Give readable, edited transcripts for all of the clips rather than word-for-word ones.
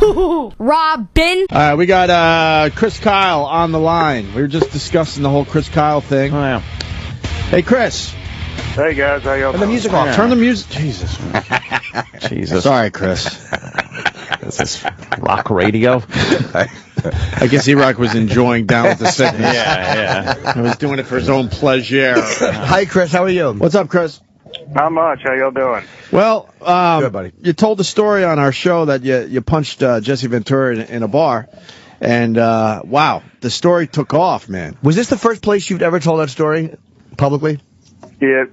HooHooHooRobin. All right, we got Chris Kyle on the line. We were just discussing the whole Chris Kyle thing. Oh, yeah. Hey, Chris. Hey, guys. How y'all doing? Turn the music off. Yeah. Turn the music. Jesus. Jesus. Sorry, Chris. This is rock radio. I guess E-Rock was enjoying Down with the Sickness. Yeah. He was doing it for his own pleasure. Hi, Chris. How are you? What's up, Chris? Not much. How y'all doing? Well, good, buddy. You told the story on our show that you punched Jesse Ventura in a bar, and wow, the story took off, man. Was this the first place you've ever told that story publicly? Yeah.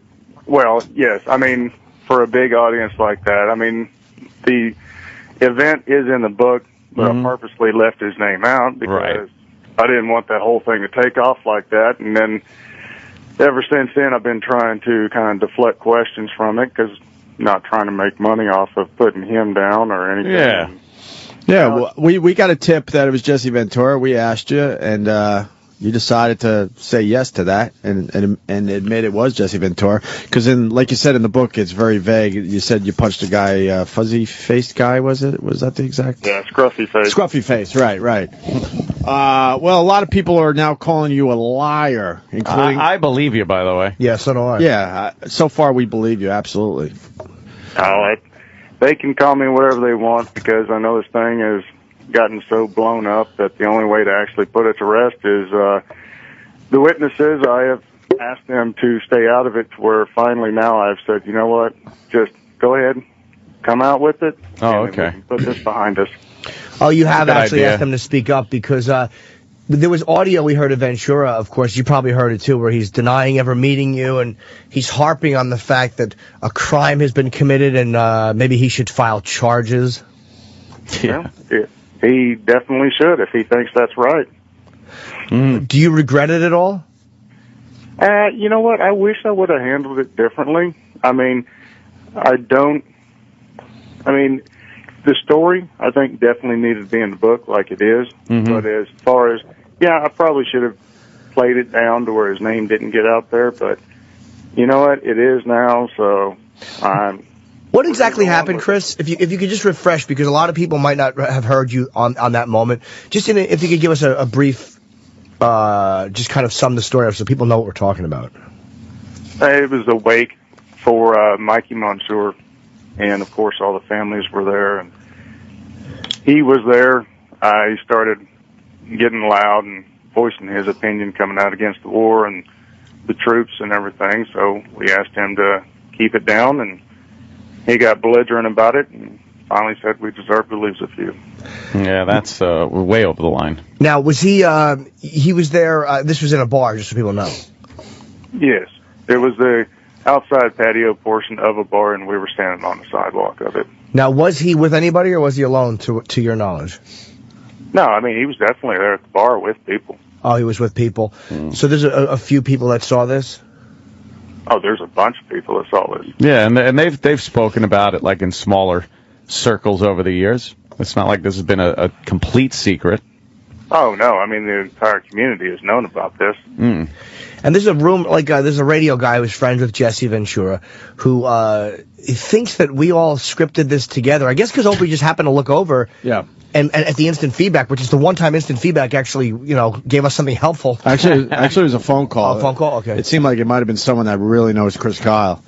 Well, yes. I mean, for a big audience like that, I mean, the event is in the book, but I purposely left his name out because I didn't want that whole thing to take off like that. And then ever since then, I've been trying to kind of deflect questions from it because not trying to make money off of putting him down or anything. Yeah. Yeah, well, we got a tip that it was Jesse Ventura. We asked you, and you decided to say yes to that and admit it was Jesse Ventura. Because, like you said in the book, it's very vague. You said you punched a guy, fuzzy-faced guy, was it? Was that the exact? Yeah, scruffy face. Scruffy face, right. Well, a lot of people are now calling you a liar, including... I believe you, by the way. Yeah, so do I. Yeah, so far we believe you, absolutely. They can call me whatever they want because I know this thing has gotten so blown up that the only way to actually put it to rest is the witnesses. I have asked them to stay out of it to where finally now I've said, you know what, just go ahead, come out with it. Oh, and we okay. can put this behind us. Oh, you have Good actually idea. asked them to speak up because there was audio we heard of Ventura, of course, you probably heard it too, where he's denying ever meeting you, and he's harping on the fact that a crime has been committed and maybe he should file charges. Yeah. He definitely should if he thinks that's right. Do you regret it at all? You know what? I wish I would have handled it differently. I mean, the story, I think, definitely needed to be in the book like it is. But as far as, I probably should have played it down to where his name didn't get out there. But you know what? It is now, so I'm... What exactly happened, Chris? If you could just refresh, because a lot of people might not have heard you on that moment. Just if you could give us a brief, just kind of sum the story up so people know what we're talking about. It was a wake for Mikey Monsoor, and of course all the families were there, and he was there. He started getting loud and voicing his opinion coming out against the war and the troops and everything. So we asked him to keep it down, and he got belligerent about it and finally said we deserve to lose a few. Yeah, that's way over the line. Now, was he was there, this was in a bar, just so people know. Yes. It was the outside patio portion of a bar, and we were standing on the sidewalk of it. Now, was he with anybody, or was he alone, to your knowledge? No, I mean, he was definitely there at the bar with people. Oh, he was with people. So there's a few people that saw this? Oh, there's a bunch of people that saw this. Yeah, and they've spoken about it like in smaller circles over the years. It's not like this has been a complete secret. Oh, no, I mean, the entire community has known about this. And there's a there's a radio guy who's friends with Jesse Ventura who thinks that we all scripted this together. I guess because Opie just happened to look over. Yeah. And at the instant feedback, which is the one-time instant feedback, actually, gave us something helpful. Actually, it was a phone call. Oh, a phone call? Okay. It seemed like it might have been someone that really knows Chris Kyle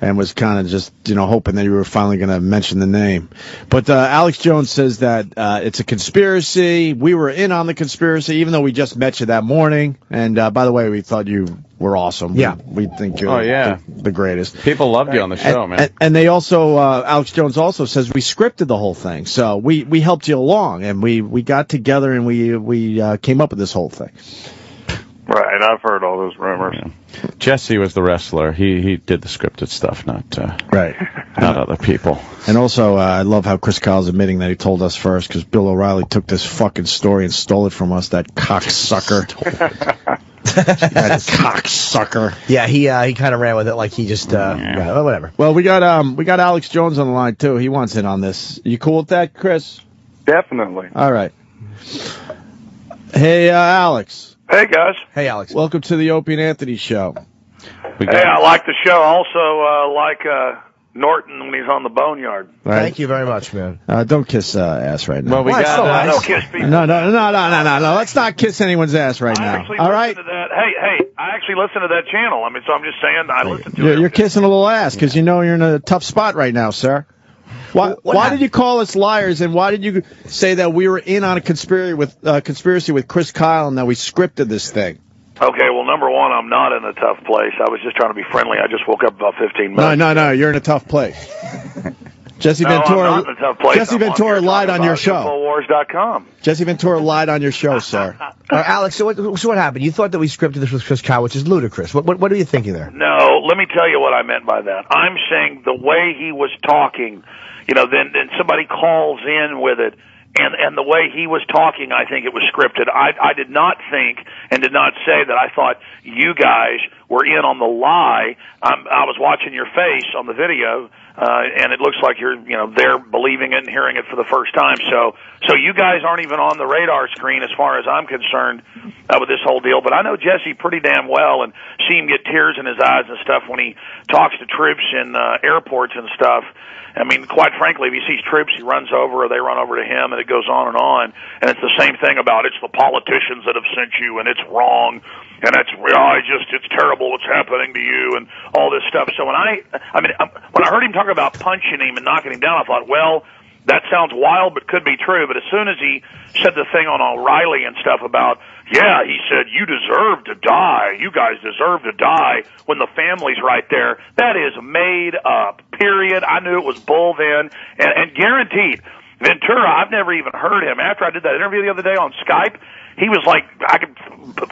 and was kind of just, hoping that you were finally going to mention the name. But Alex Jones says that it's a conspiracy. We were in on the conspiracy, even though we just met you that morning. And, by the way, we thought you were awesome. Yeah. We think you're the greatest. People loved you on the show, man. And they also, Alex Jones also says we scripted the whole thing. So we helped you along, and we got together and we came up with this whole thing. Right, I've heard all those rumors. Yeah. Jesse was the wrestler. He did the scripted stuff, not other people. And also, I love how Chris Kyle's admitting that he told us first, because Bill O'Reilly took this fucking story and stole it from us, that cocksucker. That cocksucker. Yeah, he kind of ran with it like he just, whatever. Well, we got Alex Jones on the line, too. He wants in on this. You cool with that, Chris? Definitely. All right. Hey, Alex. Hey, guys. Hey, Alex. Welcome to the Opie and Anthony show. Hey, I like the show. Also, like Norton when he's on the boneyard. Right. Thank you very much, man. Don't kiss ass right now. Well, we Why, got so I nice. don't kiss people. No. Let's not kiss anyone's ass right I now. actually All listen right? to that. Hey, I actually listen to that channel. I mean, so I'm just saying I listen to it. You're kissing a little ass because you know you're in a tough spot right now, sir. Why did you call us liars, and why did you say that we were in on a conspiracy with Chris Kyle and that we scripted this thing? Okay, well, number one, I'm not in a tough place. I was just trying to be friendly. I just woke up about 15 minutes. No, you're in a tough place. Jesse No, Ventura. I'm not in a tough place. Jesse Ventura lied on your show. Infowars.com. Jesse Ventura lied on your show, sir. Alex, so what happened? You thought that we scripted this with Chris Kyle, which is ludicrous. What are you thinking there? No, let me tell you what I meant by that. I'm saying the way he was talking, then somebody calls in with it, and the way he was talking, I think it was scripted. I did not think and did not say that I thought you guys were in on the lie. I was watching your face on the video, and it looks like you're, there believing it and hearing it for the first time. So you guys aren't even on the radar screen as far as I'm concerned with this whole deal. But I know Jesse pretty damn well and see him get tears in his eyes and stuff when he talks to troops in airports and stuff. I mean, quite frankly, if he sees troops, he runs over or they run over to him, and it goes on. And it's the same thing about it's the politicians that have sent you, and it's wrong, and it's terrible what's happening to you, and all this stuff. So when I heard him talk about punching him and knocking him down, I thought, well, that sounds wild, but could be true. But as soon as he said the thing on O'Reilly and stuff about, he said, you deserve to die. You guys deserve to die when the family's right there. That is made up, period. I knew it was bull then, and guaranteed. Ventura, I've never even heard him. After I did that interview the other day on Skype, he was like, I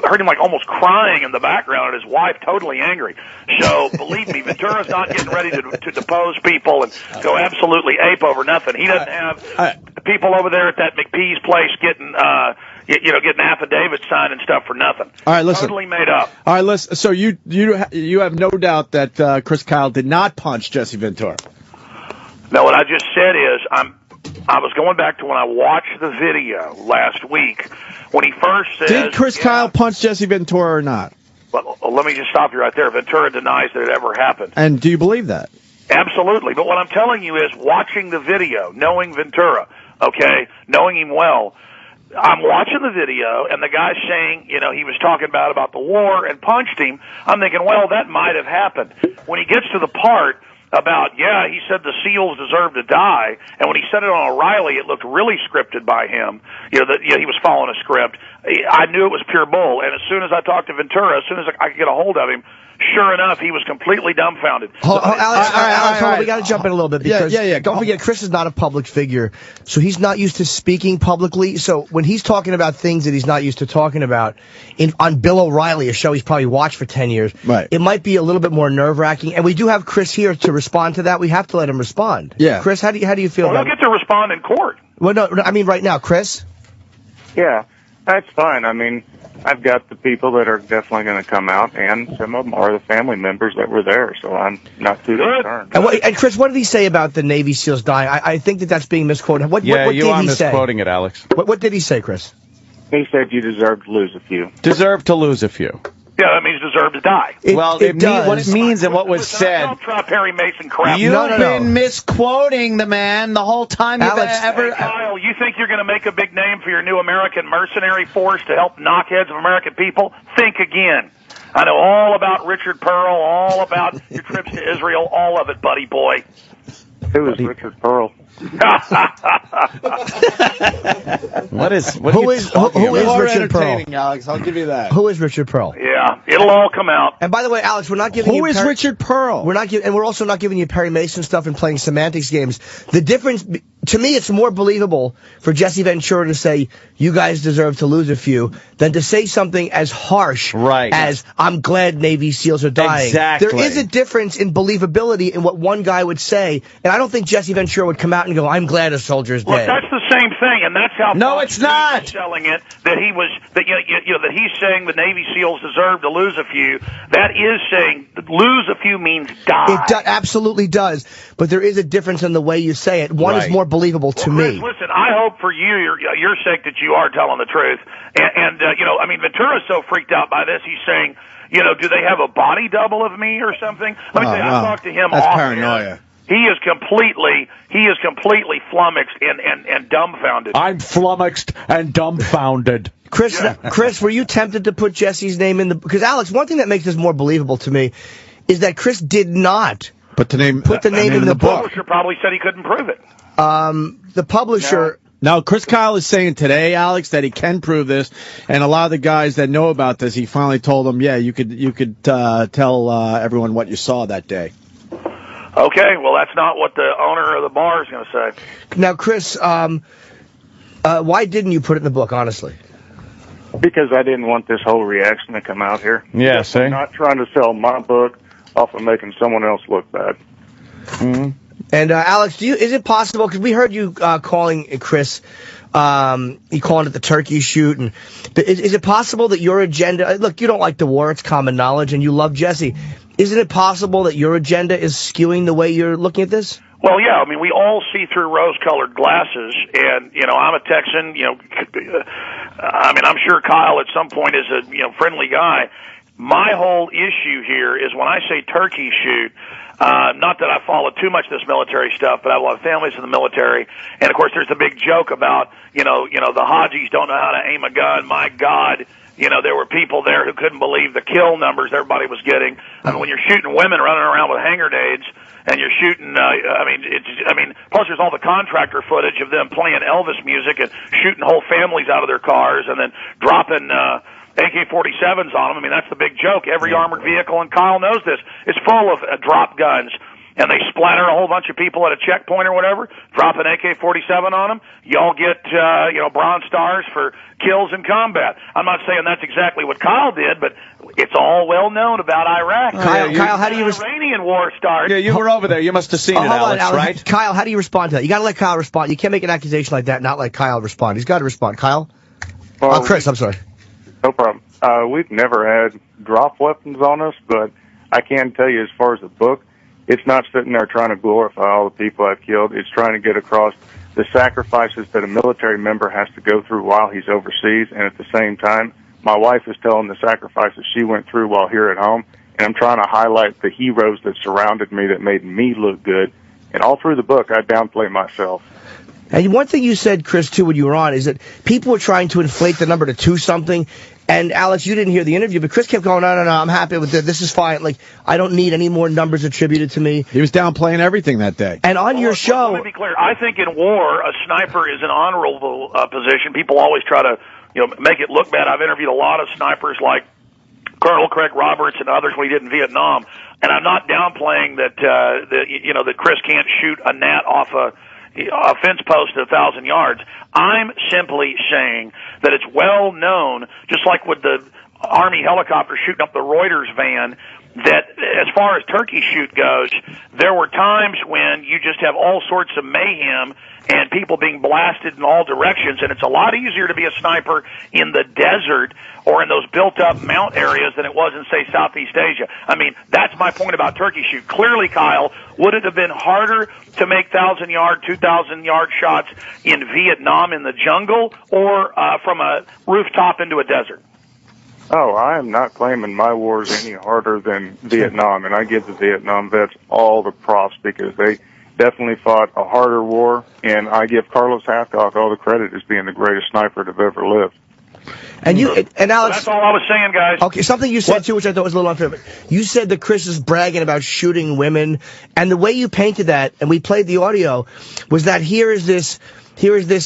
heard him like almost crying in the background, and his wife totally angry. So believe me, Ventura's not getting ready to depose people and go absolutely ape over nothing. He doesn't have people over there at that McPee's place getting affidavits signed and stuff for nothing. All right, listen. Totally made up. All right, listen. So you have no doubt that Chris Kyle did not punch Jesse Ventura. No, what I just said is I was going back to when I watched the video last week when he first says... Did Chris Kyle punch Jesse Ventura or not? Well, let me just stop you right there. Ventura denies that it ever happened. And do you believe that? Absolutely. But what I'm telling you is watching the video, knowing Ventura, knowing him well, I'm watching the video, and the guy's saying, he was talking about the war and punched him. I'm thinking, well, that might have happened. When he gets to the part about, he said the SEALs deserve to die, and when he said it on O'Reilly, it looked really scripted by him, he was following a script. I knew it was pure bull, and as soon as I talked to Ventura, as soon as I could get a hold of him, sure enough, he was completely dumbfounded. Alex, hold on. We got to jump in a little bit because don't forget, Chris is not a public figure, so he's not used to speaking publicly. So when he's talking about things that he's not used to talking about on Bill O'Reilly, a show he's probably watched for 10 years, right, it might be a little bit more nerve-wracking. And we do have Chris here to respond to that. We have to let him respond. Yeah. Chris, how do you feel about it? He'll get to respond in court. Well, no, I mean right now, Chris. Yeah, that's fine. I mean, I've got the people that are definitely going to come out, and some of them are the family members that were there, so I'm not too concerned. And Chris, what did he say about the Navy SEALs dying? I think that's being misquoted. What you did are he say? misquoting it, Alex. What did he say, Chris? He said you deserve to lose a few. Deserve to lose a few. Yeah, that means deserve to die. What it means and what was said. Don't try Perry Mason crap. You've been misquoting the man the whole time you've ever... Hey, Kyle, you think you're going to make a big name for your new American mercenary force to help knock heads of American people? Think again. I know all about Richard Pearl, all about your trips to Israel, all of it, buddy boy. Who is Richard Pearl? What is who is Richard Pearl? Alex, I'll give you that. Who is Richard Pearl? Yeah, it'll all come out. And by the way, Alex, we're not giving Who is Richard Pearl? We're also not giving you Perry Mason stuff and playing semantics games. The difference, to me, it's more believable for Jesse Ventura to say you guys deserve to lose a few than to say something as harsh as I'm glad Navy SEALs are dying. Exactly. There is a difference in believability in what one guy would say, and I don't think Jesse Ventura would come out and go, I'm glad a soldier's dead. Look, that's the same thing, and that's how it's not selling it. That he was that that he's saying the Navy SEALs deserve to lose a few. That is saying lose a few means die. It absolutely does, but there is a difference in the way you say it. One is more believable to me. Listen, I hope for your sake that you are telling the truth. And I mean, Ventura's so freaked out by this. He's saying, do they have a body double of me or something? Let me tell you, I talked to him That's off paranoia. He is completely flummoxed and dumbfounded. I'm flummoxed and dumbfounded. Chris, were you tempted to put Jesse's name in the... Because, Alex, one thing that makes this more believable to me is that Chris did not put the name in the book. The publisher probably said he couldn't prove it. The publisher... Now, Chris Kyle is saying today, Alex, that he can prove this, and a lot of the guys that know about this, he finally told them, yeah, you could tell everyone what you saw that day. Okay, well, that's not what the owner of the bar is going to say. Now, Chris, why didn't you put it in the book, honestly? Because I didn't want this whole reaction to come out here. Yeah, see? I'm not trying to sell my book off of making someone else look bad. Mm-hmm. And, Alex, is it possible, because we heard you calling Chris, you calling it the turkey shoot, and is it possible that your agenda, look, you don't like the war, it's common knowledge, and you love Jesse. Isn't it possible that your agenda is skewing the way you're looking at this? Well, yeah, I mean, we all see through rose-colored glasses, and, I'm a Texan, I mean, I'm sure Kyle at some point is a, friendly guy. My whole issue here is when I say turkey shoot, not that I follow too much this military stuff, but I have a lot of families in the military, and of course there's the big joke about, the Hajis don't know how to aim a gun. My God, there were people there who couldn't believe the kill numbers everybody was getting. I mean, when you're shooting women running around with hand grenades, and you're shooting, plus there's all the contractor footage of them playing Elvis music and shooting whole families out of their cars and then dropping, AK-47s on them. I mean, that's the big joke. Every armored vehicle, and Kyle knows this, is full of drop guns. And they splatter a whole bunch of people at a checkpoint or whatever, drop an AK-47 on them. Y'all get, Bronze Stars for kills in combat. I'm not saying that's exactly what Kyle did, but it's all well known about Iraq. Kyle, how do you... Iranian war started. Yeah, you were over there. You must have seen it, Alex, right? Kyle, how do you respond to that? You got to let Kyle respond. You can't make an accusation like that and not let Kyle respond. He's got to respond. Kyle? Chris, I'm sorry. No problem. We've never had drop weapons on us, but I can tell you as far as the book, it's not sitting there trying to glorify all the people I've killed. It's trying to get across the sacrifices that a military member has to go through while he's overseas, and at the same time, my wife is telling the sacrifices she went through while here at home, and I'm trying to highlight the heroes that surrounded me that made me look good. And all through the book, I downplay myself. And one thing you said, Chris, too, when you were on, is that people were trying to inflate the number to 2-something. And, Alex, you didn't hear the interview, but Chris kept going, no, I'm happy with it. This is fine. Like, I don't need any more numbers attributed to me. He was downplaying everything that day. And on your show... Let me be clear. I think in war, a sniper is an honorable position. People always try to, make it look bad. I've interviewed a lot of snipers like Colonel Craig Roberts and others when he did in Vietnam. And I'm not downplaying that, that Chris can't shoot a gnat off a fence post at 1,000 yards. I'm simply saying that it's well known, just like with the Army helicopter shooting up the Reuters van, that as far as turkey shoot goes, there were times when you just have all sorts of mayhem and people being blasted in all directions, and it's a lot easier to be a sniper in the desert or in those built-up mount areas than it was in, say, Southeast Asia. I mean, that's my point about turkey shoot. Clearly, Kyle, would it have been harder to make 1,000-yard, 2,000-yard shots in Vietnam in the jungle or from a rooftop into a desert? Oh, I am not claiming my war is any harder than Vietnam, and I give the Vietnam vets all the props because they definitely fought a harder war, and I give Carlos Hathcock all the credit as being the greatest sniper to have ever lived. And Alex, that's all I was saying, guys. Okay, something you said too, which I thought was a little unfair. But you said that Chris is bragging about shooting women, and the way you painted that, and we played the audio, was that here is this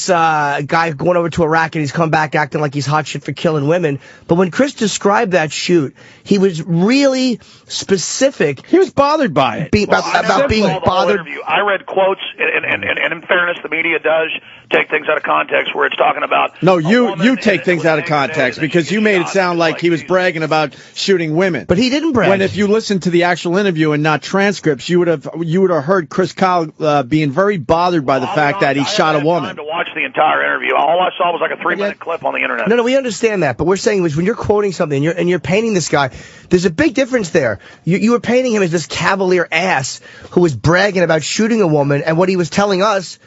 guy going over to Iraq and he's come back acting like he's hot shit for killing women. But when Chris described that shoot, he was really specific. He was bothered by it. About being bothered. I read quotes, and in fairness, the media does take things out of context where it's talking about... No, you take things out of context because you made it sound like he was bragging about shooting women. But he didn't brag. When if you listened to the actual interview and not transcripts, you would have heard Chris Kyle being very bothered by the fact that he shot a woman. Time to watch the entire interview. All I saw was like a 3-minute clip on the internet. No, we understand that, but we're saying was when you're quoting something and you're painting this guy, there's a big difference there. You were painting him as this cavalier ass who was bragging about shooting a woman, and what he was telling us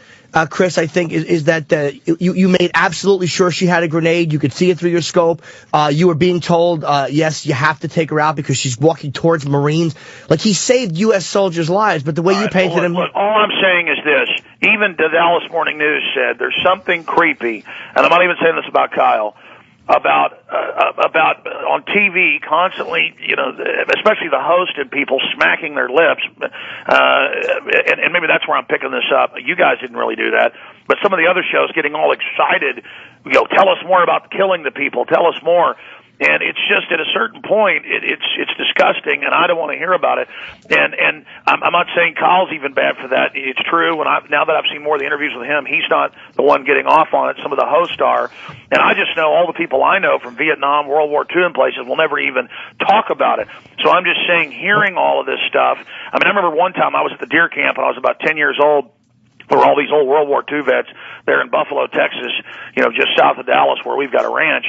Chris, I think, is that you made absolutely sure she had a grenade. You could see it through your scope. You were being told, yes, you have to take her out because she's walking towards Marines. Like, he saved U.S. soldiers' lives, but the way you painted him... Look, all I'm saying is this. Even the Dallas Morning News said there's something creepy, and I'm not even saying this about Kyle, about on TV constantly, especially the host and people smacking their lips, and maybe that's where I'm picking this up. You guys didn't really do that, but some of the other shows getting all excited, tell us more about killing the people, tell us more. And it's just at a certain point, it's disgusting, and I don't want to hear about it. And I'm not saying Kyle's even bad for that. It's true. Now that I've seen more of the interviews with him, he's not the one getting off on it. Some of the hosts are. And I just know all the people I know from Vietnam, World War II, and places will never even talk about it. So I'm just saying, hearing all of this stuff. I mean, I remember one time I was at the deer camp, and I was about 10 years old. There were all these old World War II vets there in Buffalo, Texas, just south of Dallas, where we've got a ranch.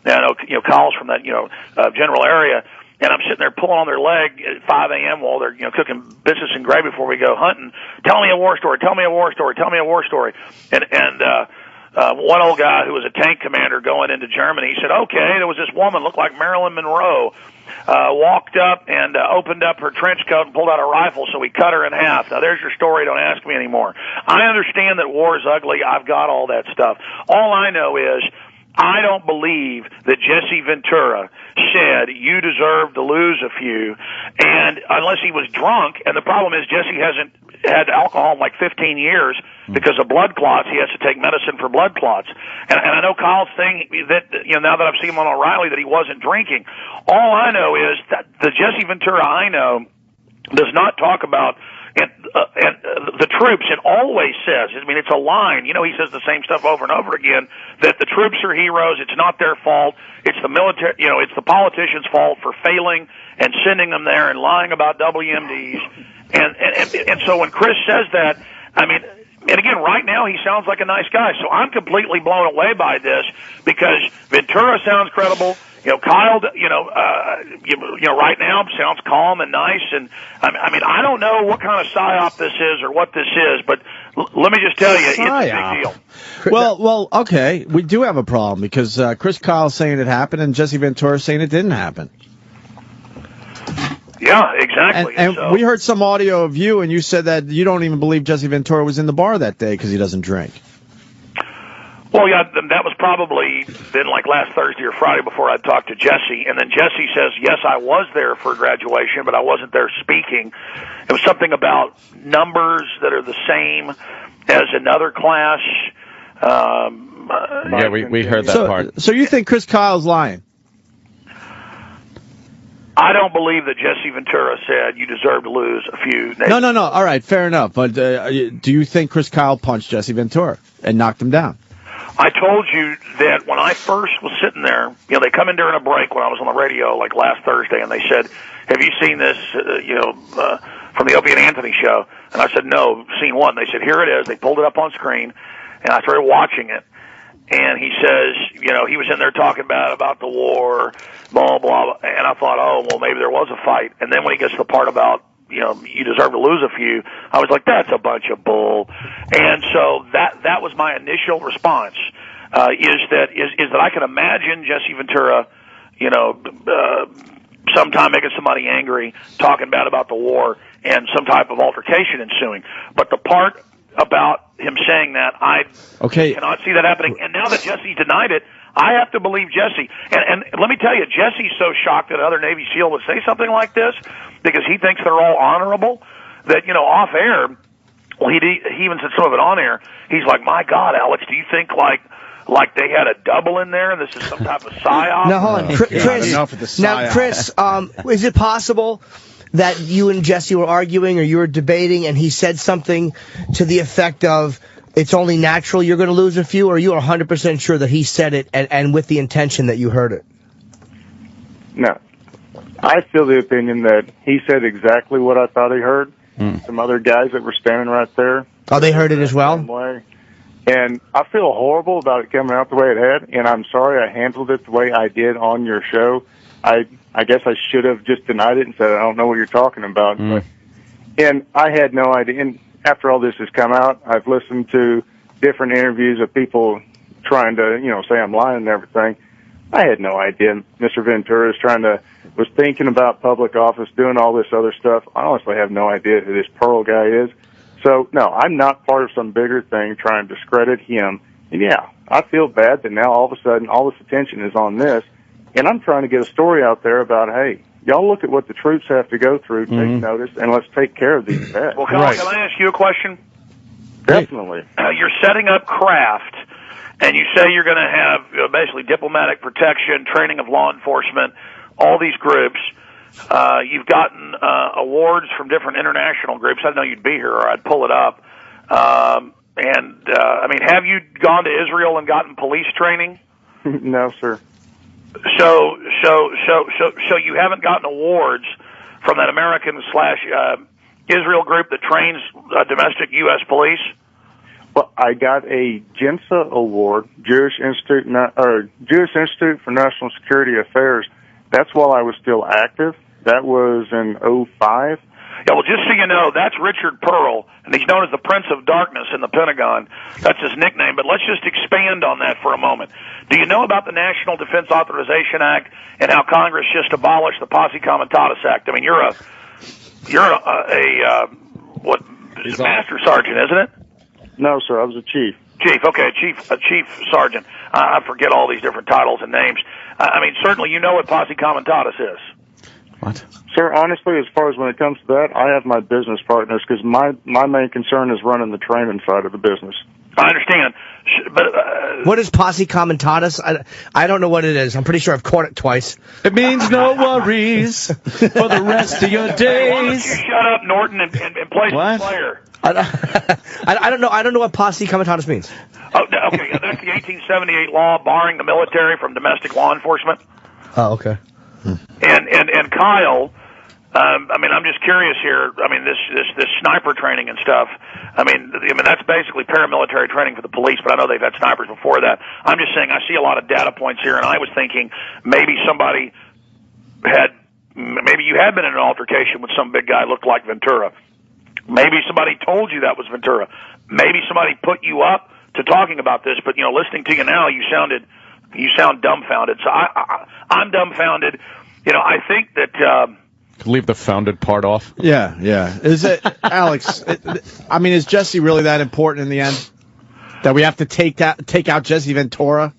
And Kyle's from that, general area. And I'm sitting there pulling on their leg at 5 a.m. while they're, cooking biscuits and gravy before we go hunting. Tell me a war story. Tell me a war story. Tell me a war story. And one old guy who was a tank commander going into Germany, he said, okay, there was this woman, looked like Marilyn Monroe, walked up and opened up her trench coat and pulled out a rifle, so we cut her in half. Now, there's your story. Don't ask me anymore. I understand that war is ugly. I've got all that stuff. All I know is I don't believe that Jesse Ventura said you deserve to lose a few, and unless he was drunk, and the problem is Jesse hasn't had alcohol in like 15 years because of blood clots. He has to take medicine for blood clots. And I know Kyle's saying that, now that I've seen him on O'Reilly, that he wasn't drinking. All I know is that the Jesse Ventura I know does not talk about and the troops, and always says, I mean, it's a line, he says the same stuff over and over again, that the troops are heroes, it's not their fault, it's the military, it's the politicians' fault for failing and sending them there and lying about WMDs. And so when Chris says that, I mean, and again, right now he sounds like a nice guy, so I'm completely blown away by this because Ventura sounds credible. Kyle, right now sounds calm and nice, and I mean, I don't know what kind of psyop this is or what this is, but let me just tell you, it's a big deal. Well, okay, we do have a problem because Chris Kyle's saying it happened and Jesse Ventura saying it didn't happen. Yeah, exactly. And so, we heard some audio of you, and you said that you don't even believe Jesse Ventura was in the bar that day because he doesn't drink. Well, yeah, that was probably then like last Thursday or Friday before I talked to Jesse. And then Jesse says, yes, I was there for graduation, but I wasn't there speaking. It was something about numbers that are the same as another class. Yeah, we heard that part. So you think Chris Kyle's lying? I don't believe that Jesse Ventura said you deserve to lose a few. No. All right, fair enough. But do you think Chris Kyle punched Jesse Ventura and knocked him down? I told you that when I first was sitting there, they come in during a break when I was on the radio, like last Thursday, and they said, have you seen this, from the Opie Anthony show? And I said, no, seen one. They said, here it is. They pulled it up on screen, and I started watching it. And he says, he was in there talking about the war, blah, blah, blah. And I thought, oh, well, maybe there was a fight. And then when he gets to the part about, you deserve to lose a few, I was like, that's a bunch of bull. And so that was my initial response, is that I can imagine Jesse Ventura, sometime making somebody angry, talking bad about the war, and some type of altercation ensuing. But the part about him saying that, I cannot see that happening. And now that Jesse denied it, I have to believe Jesse. And let me tell you, Jesse's so shocked that another Navy SEAL would say something like this because he thinks they're all honorable that, off air, well, he even said some of it on air. He's like, my God, Alex, do you think like they had a double in there and this is some type of psyop? Now, hold on. Chris, is it possible that you and Jesse were arguing or you were debating and he said something to the effect of, it's only natural you're going to lose a few, or are you 100% sure that he said it and with the intention that you heard it? No. I feel the opinion that he said exactly what I thought he heard. Some other guys that were standing right there. Oh, they heard it as well? And I feel horrible about it coming out the way it had, and I'm sorry I handled it the way I did on your show. I guess I should have just denied it and said, I don't know what you're talking about. And I had no idea. And after all this has come out, I've listened to different interviews of people trying to, say I'm lying and everything. I had no idea Mr. Ventura was thinking about public office, doing all this other stuff. I honestly have no idea who this Pearl guy is. So, no, I'm not part of some bigger thing trying to discredit him. And, yeah, I feel bad that now all of a sudden all this attention is on this. And I'm trying to get a story out there about, hey, y'all look at what the troops have to go through, take notice, and let's take care of these vets. Well, can I ask you a question? Definitely. You're setting up craft, and you say you're going to have basically diplomatic protection, training of law enforcement, all these groups. You've gotten awards from different international groups. I didn't know you'd be here, or I'd pull it up. I mean, have you gone to Israel and gotten police training? No, sir. So you haven't gotten awards from that American/Israel group that trains domestic U.S. police? Well, I got a JINSA award, Jewish Institute for National Security Affairs. That's while I was still active. That was in 2005. Yeah, well, just so you know, that's Richard Pearl, and he's known as the Prince of Darkness in the Pentagon. That's his nickname, but let's just expand on that for a moment. Do you know about the National Defense Authorization Act and how Congress just abolished the Posse Comitatus Act? I mean, you're a Master Sergeant, isn't it? No, sir, I was a chief. Chief, okay, chief sergeant. I forget all these different titles and names. I mean, certainly you know what Posse Comitatus is. What? Sir, honestly, as far as when it comes to that, I have my business partners because my main concern is running the training side of the business. I understand. But what is Posse Comitatus? I don't know what it is. I'm pretty sure I've caught it twice. It means no worries for the rest of your days. Why don't you shut up, Norton, and play some player? I don't know. I don't know what Posse Comitatus means. Oh, okay. That's the 1878 law barring the military from domestic law enforcement. Oh, okay. And Kyle, I mean, I'm just curious here. I mean, this sniper training and stuff. I mean, that's basically paramilitary training for the police, but I know they've had snipers before that. I'm just saying I see a lot of data points here, and I was thinking maybe you had been in an altercation with some big guy who looked like Ventura. Maybe somebody told you that was Ventura. Maybe somebody put you up to talking about this, but, listening to you now, you sound dumbfounded. So I'm dumbfounded. I think that leave the founded part off. Yeah. Is it, Alex? Is Jesse really that important in the end? That we have to take out Jesse Ventura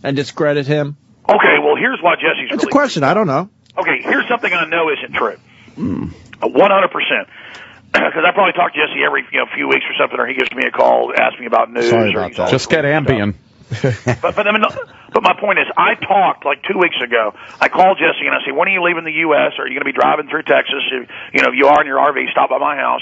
and discredit him? Okay, well, here's why Jesse's. It's a question. I don't know. Okay, here's something I know isn't true. 100%. Because I probably talk to Jesse every few weeks or something, or he gives me a call, asks me about news. Sorry about that. Just get Ambien. But my point is, I talked like 2 weeks ago. I called Jesse and I said, "When are you leaving the U.S.? Are you going to be driving through Texas? If you are in your RV, stop by my house."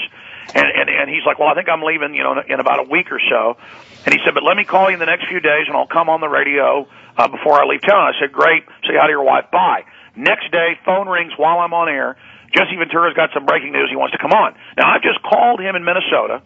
And he's like, "Well, I think I'm leaving, in about a week or so." And he said, "But let me call you in the next few days, and I'll come on the radio before I leave town." I said, "Great. Say hi to your wife. Bye." Next day, phone rings while I'm on air. Jesse Ventura's got some breaking news. He wants to come on. Now, I've just called him in Minnesota,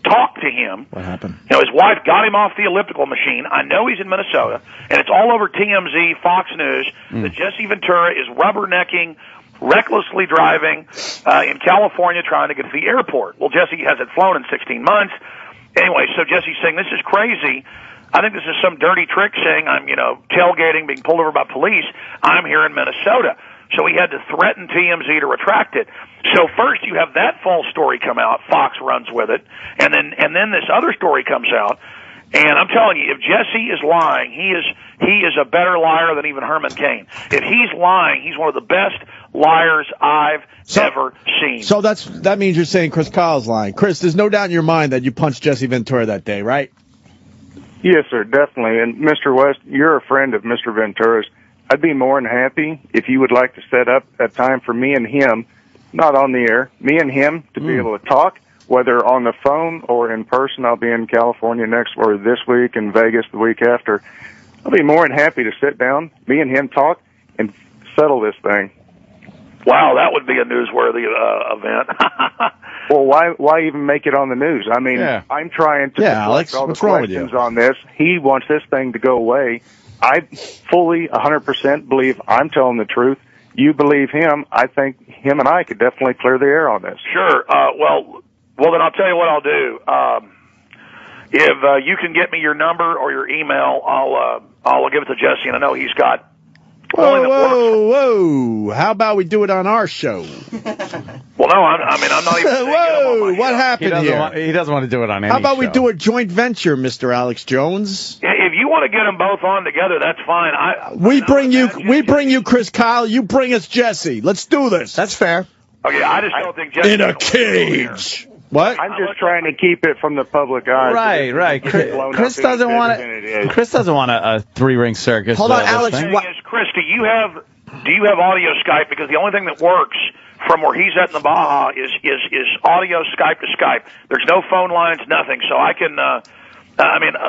talked to him. What happened? His wife got him off the elliptical machine. I know he's in Minnesota, and it's all over TMZ, Fox News, that Jesse Ventura is rubbernecking, recklessly driving in California trying to get to the airport. Well, Jesse hasn't flown in 16 months. Anyway, so Jesse's saying, "This is crazy. I think this is some dirty trick saying I'm, tailgating, being pulled over by police. I'm here in Minnesota." So he had to threaten TMZ to retract it. So first you have that false story come out. Fox runs with it. And then this other story comes out. And I'm telling you, if Jesse is lying, he is a better liar than even Herman Cain. If he's lying, he's one of the best liars I've ever seen. So that means you're saying Chris Kyle's lying. Chris, there's no doubt in your mind that you punched Jesse Ventura that day, right? Yes, sir, definitely. And Mr. West, you're a friend of Mr. Ventura's. I'd be more than happy if you would like to set up a time for me and him, not on the air, me and him to be able to talk, whether on the phone or in person. I'll be in California this week and Vegas the week after. I'll be more than happy to sit down, me and him talk, and settle this thing. Wow, that would be a newsworthy event. Well, why even make it on the news? I mean, I'm trying to Alex, all the what's wrong with questions you? on this. He wants this thing to go away. I fully 100% believe I'm telling the truth. You believe him. I think him and I could definitely clear the air on this. Sure. Well, Well, then I'll tell you what I'll do. If you can get me your number or your email, I'll give it to Jesse, and I know he's got. Whoa! How about we do it on our show? Well, no, I'm not even. Whoa! What happened here? He doesn't want to do it on any How about show. we do a joint venture, Mr. Alex Jones? If you want to get them both on together, that's fine. We bring you Chris Kyle. You bring us Jesse. Let's do this. That's fair. Okay, I just don't think Jesse In a cage. What? I'm just trying to keep it from the public eye. Right. Chris doesn't want it. Chris doesn't want a three-ring circus. Hold on, Alex. Chris, do you have audio Skype? Because the only thing that works from where he's at in the Baja is audio Skype to Skype. There's no phone lines, nothing. So I can.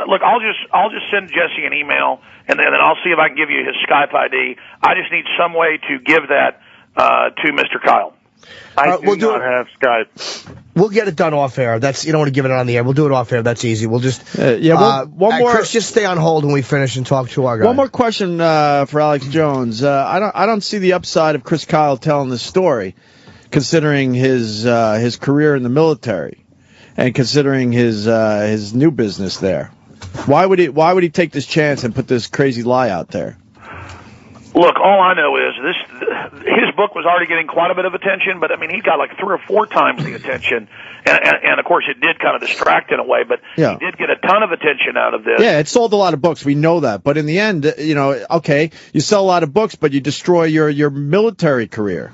Look, I'll just send Jesse an email, and then I'll see if I can give you his Skype ID. I just need some way to give that to Mr. Kyle. I do not have Skype. We'll get it done off air. You don't want to give it on the air. We'll do it off air. That's easy. We'll just one more. Chris, just stay on hold when we finish and talk to our guy. One more question for Alex Jones. I don't see the upside of Chris Kyle telling this story, considering his career in the military, and considering his new business there. Why would he take this chance and put this crazy lie out there? Look, all I know is his book was already getting quite a bit of attention, but I mean, he got like 3 or 4 times the attention, and of course it did kind of distract in a way, but he did get a ton of attention out of this. Yeah, it sold a lot of books. We know that, but in the end, okay, you sell a lot of books, but you destroy your military career.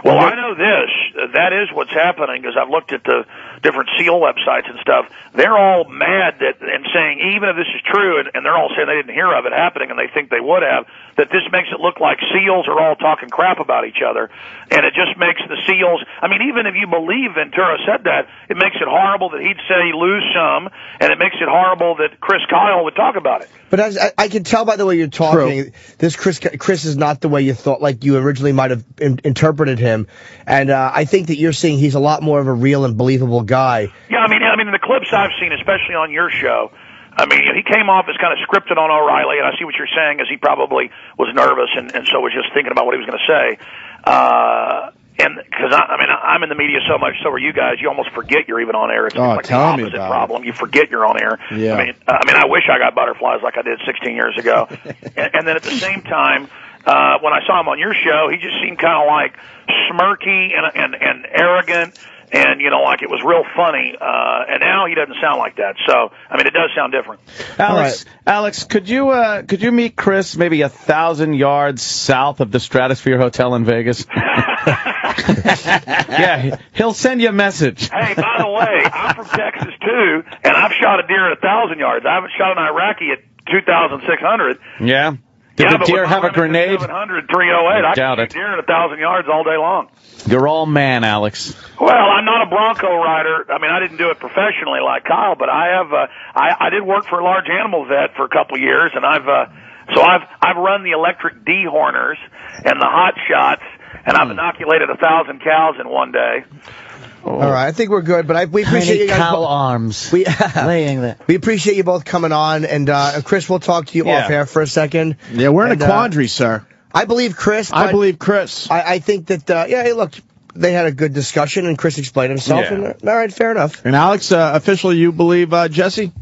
Well, I know this. That is what's happening, because I've looked at the different SEAL websites and stuff. They're all mad and saying, even if this is true, and they're all saying they didn't hear of it happening and they think they would have, that this makes it look like SEALs are all talking crap about each other. And it just makes the SEALs, I mean, even if you believe Ventura said that, it makes it horrible that he'd say lose some, and it makes it horrible that Chris Kyle would talk about it. But as I can tell by the way you're talking, this Chris is not the way you thought, like you originally might have interpreted him. And I think that you're seeing he's a lot more of a real and believable guy. Yeah, I mean, the clips I've seen, especially on your show, I mean, he came off as kind of scripted on O'Reilly, and I see what you're saying, as he probably was nervous and so was just thinking about what he was going to say. And because I'm in the media so much, so are you guys. You almost forget you're even on air. It's like the opposite problem. You forget you're on air. Yeah. I mean, I wish I got butterflies like I did 16 years ago. and then at the same time, when I saw him on your show, he just seemed kind of like smirky and arrogant. And, like it was real funny. And now he doesn't sound like that. So, I mean, it does sound different. Alex, could you meet Chris maybe 1,000 yards south of the Stratosphere Hotel in Vegas? Yeah, he'll send you a message. Hey, by the way, I'm from Texas, too, and I've shot a deer at 1,000 yards. I haven't shot an Iraqi at 2,600. Yeah? Did the deer have a grenade? 700, 308. I doubt can it. shoot deer at 1,000 yards all day long. You're all man, Alex. Well, I'm not a Bronco rider. I mean, I didn't do it professionally like Kyle, but I have. I did work for a large animal vet for a couple of years, and I've run the electric dehorners and the hot shots, and I've inoculated 1,000 cows in one day. All right, I think we're good, but we appreciate you guys. Cow arms. Laying there. We appreciate you both coming on, and Chris, we'll talk to you off air for a second. Yeah, we're in a quandary, sir. I believe Chris. I believe Chris. I think that, hey, look, they had a good discussion, and Chris explained himself, and all right, fair enough. And Alex, officially, you believe Jesse?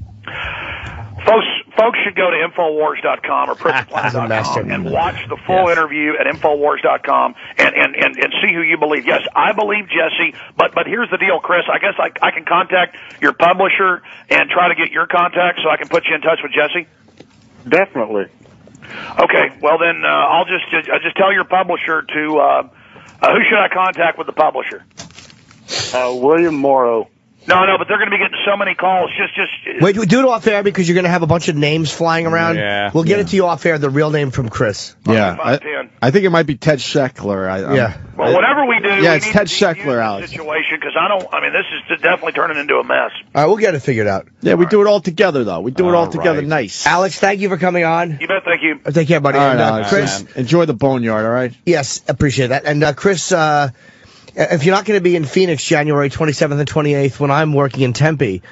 Folks should go to Infowars.com or PritzPlanet.com and watch the full interview at Infowars.com and see who you believe. Yes, I believe Jesse, but here's the deal, Chris. I guess I can contact your publisher and try to get your contact so I can put you in touch with Jesse? Definitely. Okay, well then I'll just tell your publisher to who should I contact with the publisher? William Morrow. No, but they're going to be getting so many calls. Just wait, do it off air because you're going to have a bunch of names flying around. Yeah. We'll get it to you off air. The real name from Chris. Yeah, I think it might be Ted Scheckler. Well, whatever we do, it's Ted Scheckler, Alex. Situation, because this is definitely turning into a mess. All right, we'll get it figured out. Yeah, we do it all together though. We do it all together, nice. Alex, thank you for coming on. You bet, thank you. Take care, buddy. All right, And, Alex, Chris, enjoy the boneyard. All right. Yes, appreciate that. And Chris. if you're not going to be in Phoenix January 27th and 28th when I'm working in Tempe,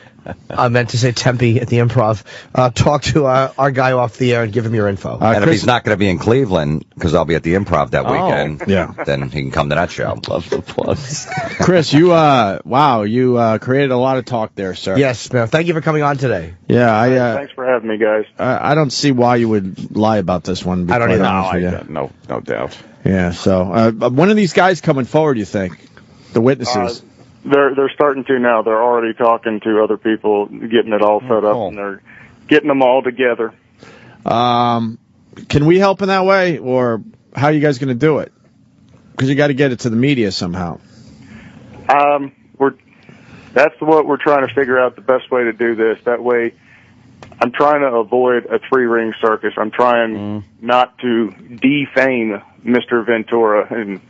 I meant to say Tempe at the Improv, talk to our guy off the air and give him your info. And Chris, if he's not going to be in Cleveland, because I'll be at the Improv that weekend, yeah. then he can come to that show. Love the plugs. Chris, you created a lot of talk there, sir. Yes, man. Thank you for coming on today. Yeah, Thanks for having me, guys. I don't see why you would lie about this one. I don't either. No doubt. Yeah. So, when are these guys coming forward? You think the witnesses? They're starting to now. They're already talking to other people, getting it all set up, and they're getting them all together. Can we help in that way, or how are you guys going to do it? Because you got to get it to the media somehow. That's what we're trying to figure out the best way to do this. That way, I'm trying to avoid a three-ring circus. I'm trying not to defame Mr. Ventura and,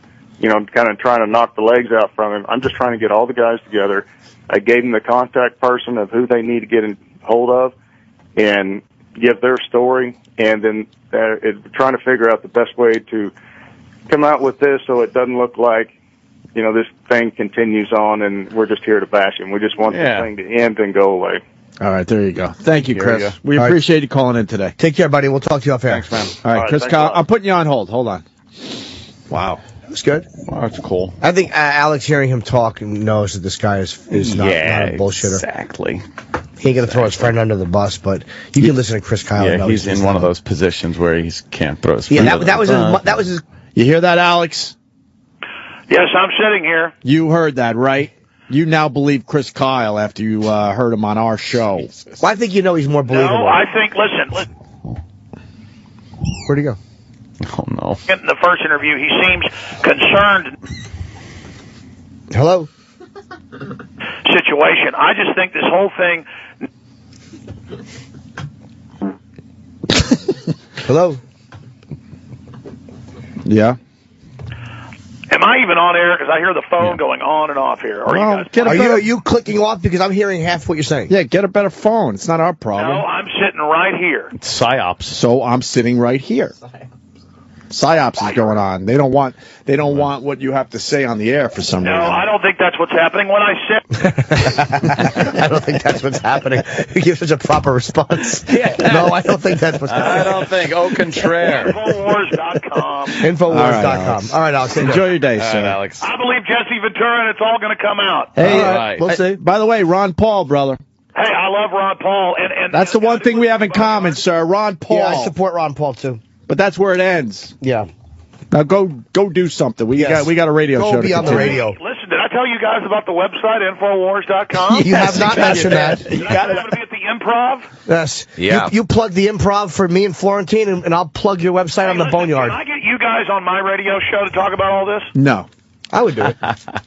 kind of trying to knock the legs out from him. I'm just trying to get all the guys together. I gave them the contact person of who they need to get in hold of and give their story, and then trying to figure out the best way to come out with this so it doesn't look like, this thing continues on and we're just here to bash him. We just want this thing to end and go away. All right, there you go. Thank you, Chris. You go. We appreciate you calling in today. Take care, buddy. We'll talk to you off air. Thanks, man. All right, Chris, Kyle, I'm putting you on hold. Hold on. Wow. That's good. Well, that's cool. I think Alex, hearing him talk, knows that this guy is not a bullshitter. Exactly. He ain't going to throw his friend under the bus, but you can listen to Chris Kyle. Yeah, he's in one of those positions where he can't throw his friend under that the bus. that was his. You hear that, Alex? Yes, I'm sitting here. You heard that, right? You now believe Chris Kyle after you heard him on our show. Well, I think he's more believable. No, I think, listen. Where'd he go? Oh, no. In the first interview, he seems concerned Hello? situation. I just think this whole thing... Hello? Yeah? Am I even on air? Because I hear the phone going on and off here. Are you clicking off? Because I'm hearing half what you're saying. Yeah, get a better phone. It's not our problem. No, I'm sitting right here. It's psyops. So I'm sitting right here. Psyops is going on. They don't want what you have to say on the air for some reason. No, I don't think that's what's happening. When I said... I don't think that's what's happening. You give such a proper response. No, I don't think that's what's happening. I don't think. Au contraire. Infowars.com. Infowars.com. All right, Alex. Enjoy your day, sir. Alex. I believe Jesse Ventura, and it's all going to come out. Hey, right. we'll see. By the way, Ron Paul, brother. Hey, I love Ron Paul. And That's the one thing we have in common, sir. Ron Paul. Yeah, I support Ron Paul, too. But that's where it ends. Yeah. Now go do something. We got a radio show. Go be on the radio. Listen, did I tell you guys about the website, Infowars.com? You have not mentioned that. You guys want to be at the Improv? Yes. Yeah. You plug the Improv for me and Florentine, and I'll plug your website on the Listen, Boneyard. Can I get you guys on my radio show to talk about all this? No. I would do it.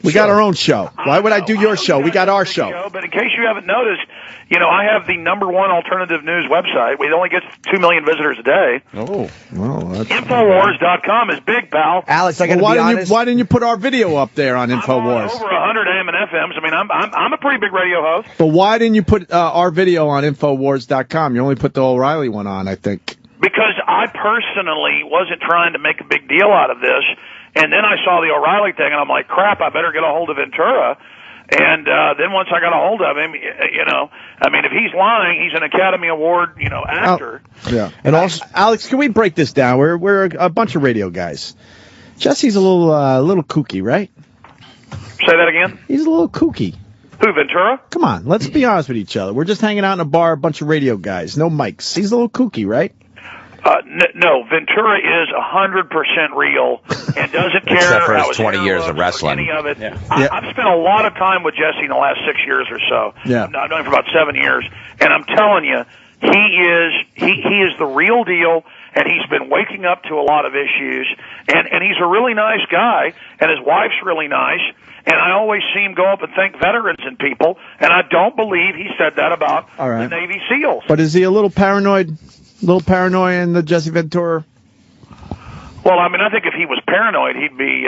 We got our own show. Why would I do your show? We got our show. But in case you haven't noticed, I have the #1 alternative news website. We only get 2 million visitors a day. Oh. Well, that's... Infowars.com is big, pal. Alex, I got to be honest. Why didn't you put our video up there on Infowars? I'm on over 100 AM and FMs. I mean, I'm a pretty big radio host. But why didn't you put our video on Infowars.com? You only put the O'Reilly one on, I think. Because I personally wasn't trying to make a big deal out of this. And then I saw the O'Reilly thing, and I'm like, crap, I better get a hold of Ventura. And then once I got a hold of him, I mean, if he's lying, he's an Academy Award, actor. Yeah. And also, Alex, can we break this down? We're a bunch of radio guys. Jesse's a little kooky, right? Say that again? He's a little kooky. Who, Ventura? Come on, let's be honest with each other. We're just hanging out in a bar, a bunch of radio guys, no mics. He's a little kooky, right? No, Ventura is 100% real and doesn't care. Except for his how 20 years of wrestling. Any of it. Yeah. I've spent a lot of time with Jesse in the last 6 years or so. Yeah. I've known him for about 7 years, and I'm telling you, he is the real deal. And he's been waking up to a lot of issues, and he's a really nice guy, and his wife's really nice. And I always see him go up and thank veterans and people, and I don't believe he said that about the Navy SEALs. But is he a little paranoid? In the Jesse Ventura? Well, I mean, I think if he was paranoid, he'd be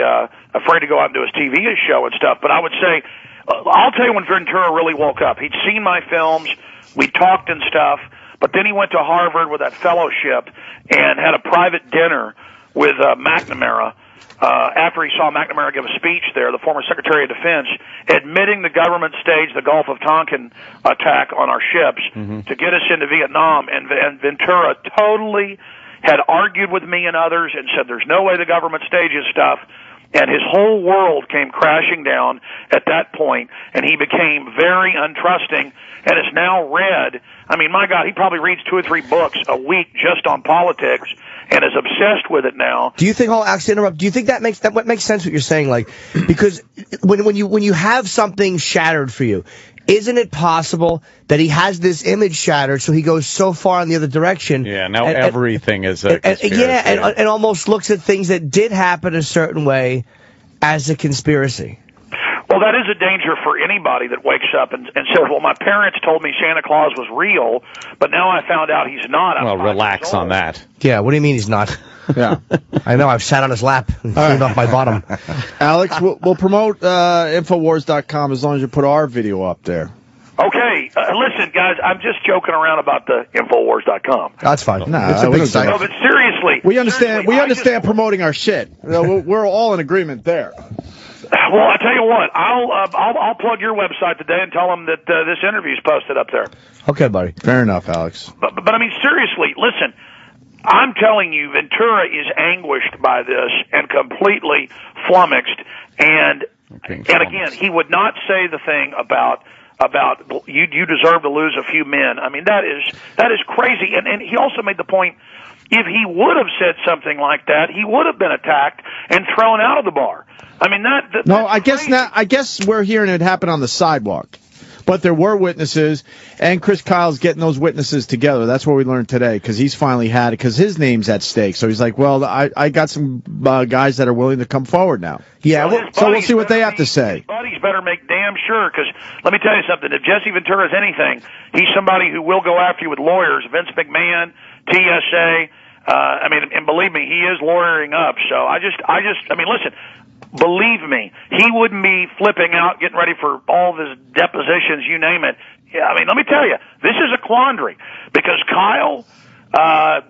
afraid to go out and do his TV show and stuff. But I would say, I'll tell you when Ventura really woke up. He'd seen my films, we talked and stuff, but then he went to Harvard with that fellowship and had a private dinner with McNamara. after he saw McNamara give a speech there, the former Secretary of Defense, admitting the government staged the Gulf of Tonkin attack on our ships to get us into Vietnam, and Ventura totally had argued with me and others and said there's no way the government stages stuff, and his whole world came crashing down at that point, and he became very untrusting, and is now read, I mean, my God, he probably reads 2 or 3 books a week just on politics, and is obsessed with it now. Do you think, I'll actually interrupt, do you think that makes sense what you're saying? Like, because when you have something shattered for you, isn't it possible that he has this image shattered, so he goes so far in the other direction? Yeah, now everything is a conspiracy. And almost looks at things that did happen a certain way as a conspiracy. Well, that is a danger for anybody that wakes up and says, well, my parents told me Santa Claus was real, but now I found out he's not. Well, relax on that. Yeah, what do you mean he's not? Yeah. I know, I've sat on his lap and cleaned off my bottom. Alex, we'll promote Infowars.com as long as you put our video up there. Okay, listen, guys, I'm just joking around about the Infowars.com. That's fine. No, it's a big site. No, but seriously. We understand promoting our shit. We're all in agreement there. Well, I tell you what, I'll plug your website today and tell them that this interview's posted up there. Okay, buddy. Fair enough, Alex. But I mean, seriously, listen, I'm telling you, Ventura is anguished by this and completely flummoxed. And again, he would not say the thing about you deserve to lose a few men. I mean, that is crazy. And he also made the point, if he would have said something like that, he would have been attacked and thrown out of the bar. I mean, no, I guess not. I guess we're hearing it happen on the sidewalk, but there were witnesses, and Chris Kyle's getting those witnesses together. That's what we learned today, because he's finally had it, because his name's at stake. So he's like, well, I got some guys that are willing to come forward now. Yeah, so we'll see what they have to say. His buddies better make damn sure, because let me tell you something. If Jesse Ventura is anything, he's somebody who will go after you with lawyers. Vince McMahon, TSA. I mean, and believe me, he is lawyering up. So I mean, listen. Believe me, he wouldn't be flipping out, getting ready for all of his depositions, you name it. Yeah, I mean, let me tell you, this is a quandary, because Kyle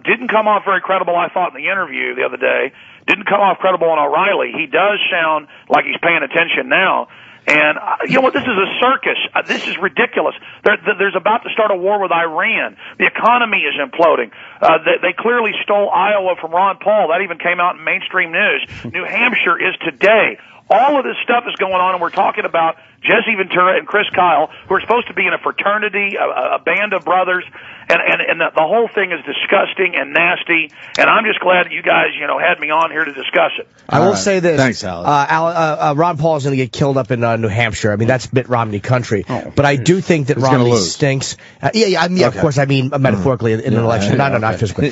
didn't come off very credible, I thought, in the interview the other day. Didn't come off credible on O'Reilly. He does sound like he's paying attention now. And you know what? This is a circus. This is ridiculous. There's about to start a war with Iran. The economy is imploding. They clearly stole Iowa from Ron Paul. That even came out in mainstream news. New Hampshire is today. All of this stuff is going on, and we're talking about Jesse Ventura and Chris Kyle, who are supposed to be in a fraternity, a band of brothers, and the whole thing is disgusting and nasty. And I'm just glad that you guys, had me on here to discuss it. I will say this. Thanks, Alex. Ron Paul is going to get killed up in New Hampshire. I mean, that's Mitt Romney country. But I do think that Romney stinks. Of course, I mean metaphorically in an election. No, not physically.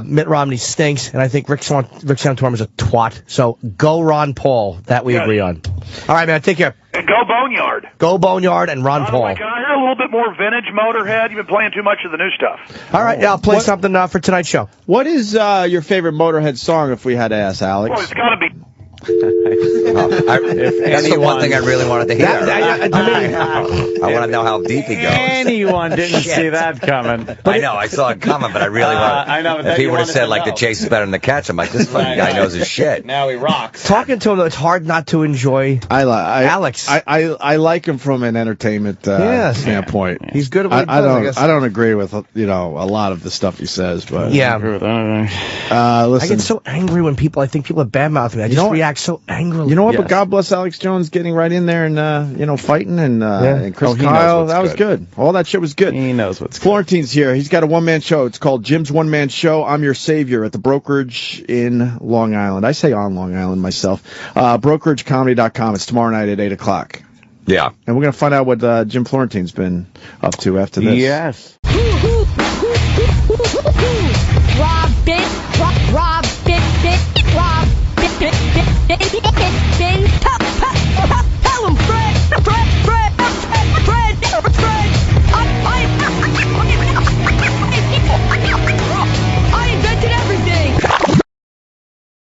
Mitt Romney stinks, and I think Rick Santorum is a twat. So go Ron Paul. That we agree on. All right, man. Take care. And go Boneyard. Go Boneyard and Ron Paul. Can I hear a little bit more vintage Motorhead? You've been playing too much of the new stuff. All right, I'll play something for tonight's show. What is your favorite Motorhead song, if we had to ask Alex? Well, it's got to be... That's the one thing I really wanted to hear. I want to know how deep he goes. Anyone didn't see that coming. I know, I saw it coming, but I really want to. I know. If he would have said, like, the chase is better than the catch, I'm like, this fucking guy knows his shit. Now he rocks. Talking to him, it's hard not to enjoy Alex. I like him from an entertainment standpoint. He's good at what he does, I guess. I don't agree with, a lot of the stuff he says, but... Yeah. Listen. I get so angry when I think people badmouth me. I just react so angrily. You know what? Yes. But God bless Alex Jones getting right in there and fighting and Chris Kyle. That was good. All that shit was good. He knows what's good. Florentine's here. He's got a one-man show. It's called Jim's One Man Show. I'm Your Savior at the Brokerage in Long Island. I say on Long Island myself. BrokerageComedy.com. It's tomorrow night at 8 o'clock. Yeah. And we're going to find out what Jim Florentine's been up to after this. Yes.